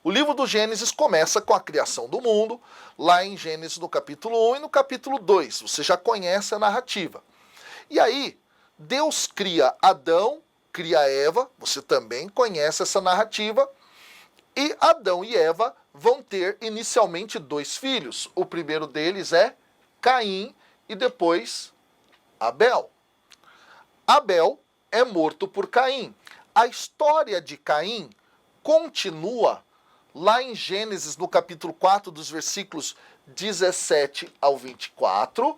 O livro do Gênesis começa com a criação do mundo, lá em Gênesis no capítulo 1 e no capítulo 2. Você já conhece a narrativa. E aí, Deus cria Adão, cria Eva, você também conhece essa narrativa, e Adão e Eva vão ter inicialmente 2 filhos. O primeiro deles é Caim e depois Abel. Abel é morto por Caim. A história de Caim continua lá em Gênesis, no capítulo 4, dos versículos 17 ao 24,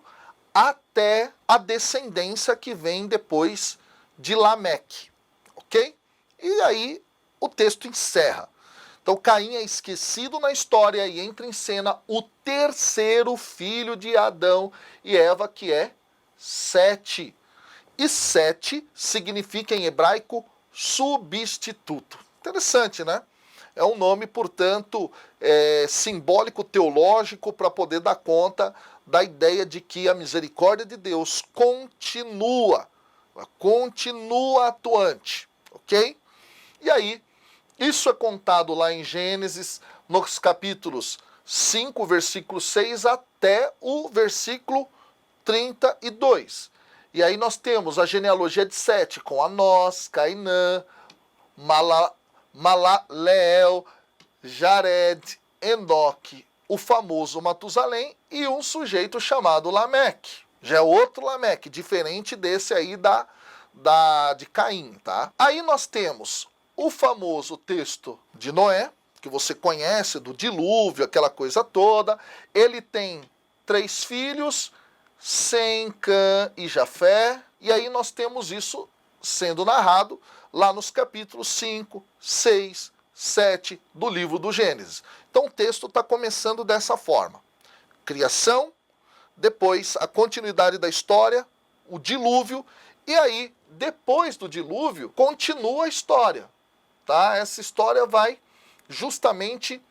até a descendência que vem depois de Lameque, ok? E aí o texto encerra. Então Caim é esquecido na história e entra em cena o terceiro filho de Adão e Eva, que é Sete. E Sete significa em hebraico substituto. Interessante, né? É um nome, portanto, simbólico, teológico, para poder dar conta da ideia de que a misericórdia de Deus continua atuante, ok? E aí, isso é contado lá em Gênesis, nos capítulos 5, versículo 6, até o versículo 32. E aí nós temos a genealogia de Sete, com Anós, Cainã, Malaleel, Jared, Enoque, o famoso Matusalém e um sujeito chamado Lameque. Já é outro Lameque, diferente desse aí de Caim, tá? Aí nós temos o famoso texto de Noé, que você conhece, do dilúvio, aquela coisa toda. Ele tem 3 filhos, Sem, Cã e Jafé. E aí nós temos isso sendo narrado lá nos capítulos 5, 6, 7 do livro do Gênesis. Então o texto está começando dessa forma. Criação, depois a continuidade da história, o dilúvio, e aí, depois do dilúvio, continua a história. Tá? Essa história vai justamente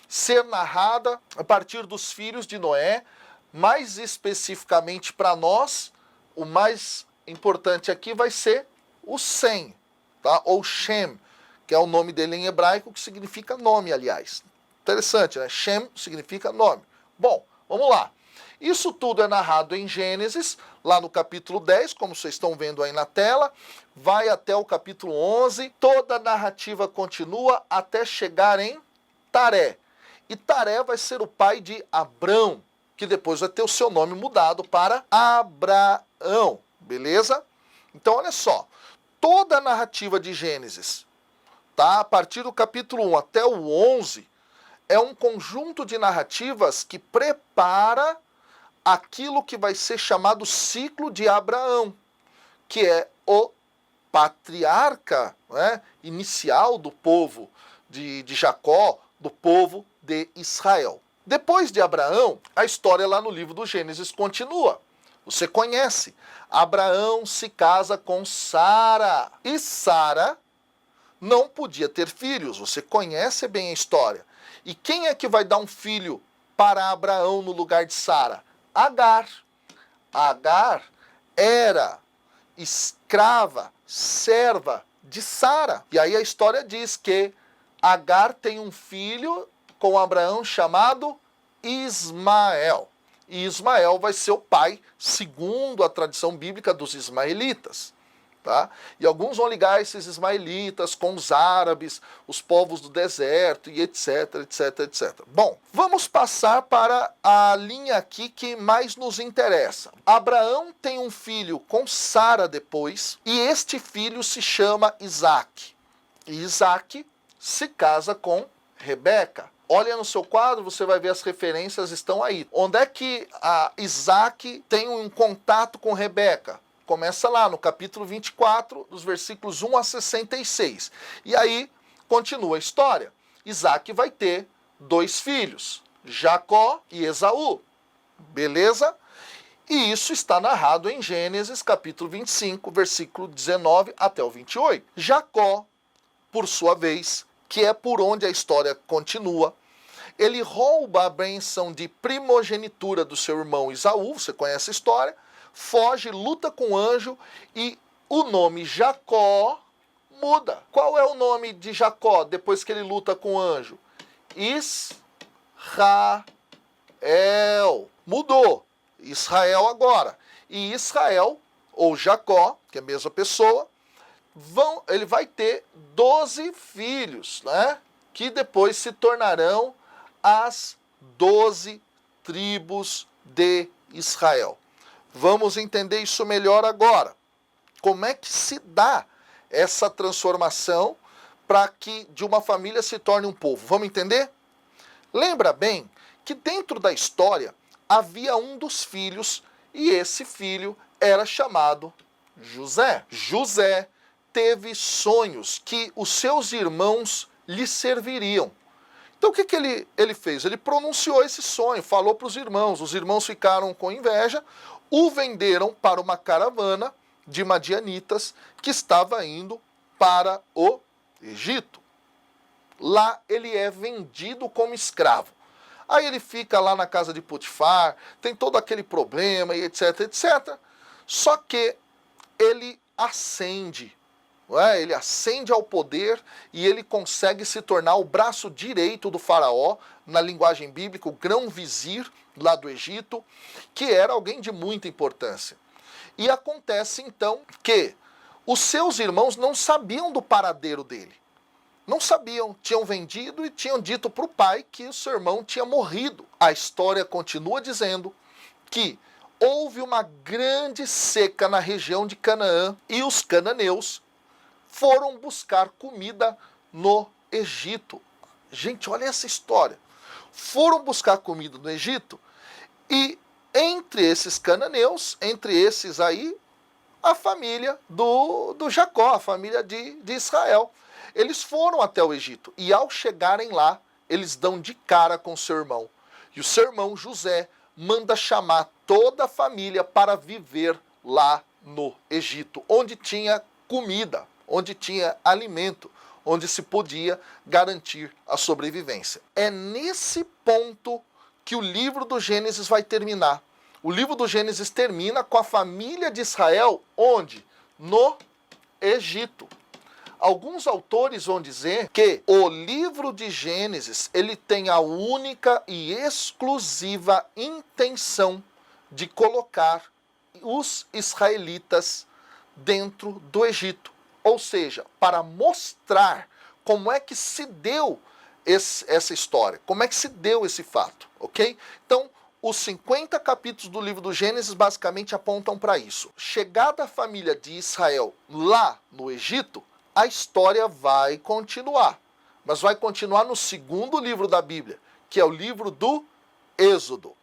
ser narrada a partir dos filhos de Noé, mais especificamente para nós, o mais importante aqui vai ser o Sem, tá? Ou Shem, que é o nome dele em hebraico, que significa nome, aliás. Interessante, né? Shem significa nome. Bom, vamos lá. Isso tudo é narrado em Gênesis, lá no capítulo 10, como vocês estão vendo aí na tela, vai até o capítulo 11, toda a narrativa continua até chegar em Taré. E Taré vai ser o pai de Abrão, que depois vai ter o seu nome mudado para Abraão, beleza? Então olha só, toda a narrativa de Gênesis, tá? A partir do capítulo 1 até o 11, é um conjunto de narrativas que prepara aquilo que vai ser chamado ciclo de Abraão, que é o patriarca, né, inicial do povo de Jacó, do povo de Israel. Depois de Abraão, a história lá no livro do Gênesis continua. Você conhece. Abraão se casa com Sara. E Sara não podia ter filhos. Você conhece bem a história. E quem é que vai dar um filho para Abraão no lugar de Sara? Agar. Agar era escrava, serva de Sara. E aí a história diz que Agar tem um filho com Abraão chamado Ismael. E Ismael vai ser o pai, segundo a tradição bíblica, dos ismaelitas. Tá? E alguns vão ligar esses ismaelitas com os árabes, os povos do deserto e etc, etc, etc. Bom, vamos passar para a linha aqui que mais nos interessa. Abraão tem um filho com Sara depois, e este filho se chama Isaac. E Isaac se casa com Rebeca. Olha no seu quadro, você vai ver as referências estão aí. Onde é que Isaac tem um contato com Rebeca? Começa lá no capítulo 24, dos versículos 1 a 66. E aí continua a história. Isaac vai ter 2 filhos, Jacó e Esaú. Beleza? E isso está narrado em Gênesis capítulo 25, versículo 19 até o 28. Jacó, por sua vez, que é por onde a história continua, ele rouba a bênção de primogenitura do seu irmão Esaú, você conhece a história, foge, luta com o anjo e o nome Jacó muda. Qual é o nome de Jacó depois que ele luta com o anjo? Israel. Mudou. Israel agora. E Israel, ou Jacó, que é a mesma pessoa, ele vai ter 12 filhos, né? Que depois se tornarão as 12 tribos de Israel. Vamos entender isso melhor agora. Como é que se dá essa transformação para que de uma família se torne um povo? Vamos entender? Lembra bem que dentro da história havia um dos filhos e esse filho era chamado José. José teve sonhos que os seus irmãos lhe serviriam. Então o que ele fez? Ele pronunciou esse sonho, falou para os irmãos ficaram com inveja, o venderam para uma caravana de madianitas que estava indo para o Egito. Lá ele é vendido como escravo. Aí ele fica lá na casa de Potifar, tem todo aquele problema e etc, etc. Só que ele ascende, não é? Ele ascende ao poder e ele consegue se tornar o braço direito do faraó, na linguagem bíblica, o grão-vizir lá do Egito, que era alguém de muita importância. E acontece então que os seus irmãos não sabiam do paradeiro dele. Não sabiam, tinham vendido e tinham dito para o pai que o seu irmão tinha morrido. A história continua dizendo que houve uma grande seca na região de Canaã e os cananeus foram buscar comida no Egito. Gente, olha essa história. Foram buscar comida no Egito e entre esses cananeus, entre esses aí, a família do Jacó, a família de Israel. Eles foram até o Egito e ao chegarem lá, eles dão de cara com seu irmão. E o seu irmão José manda chamar toda a família para viver lá no Egito, onde tinha comida, onde tinha alimento, onde se podia garantir a sobrevivência. É nesse ponto que o livro do Gênesis vai terminar. O livro do Gênesis termina com a família de Israel, onde? No Egito. Alguns autores vão dizer que o livro de Gênesis ele tem a única e exclusiva intenção de colocar os israelitas dentro do Egito. Ou seja, para mostrar como é que se deu essa história, como é que se deu esse fato, ok? Então, os 50 capítulos do livro do Gênesis basicamente apontam para isso. Chegada a família de Israel lá no Egito, a história vai continuar. Mas vai continuar no segundo livro da Bíblia, que é o livro do Êxodo.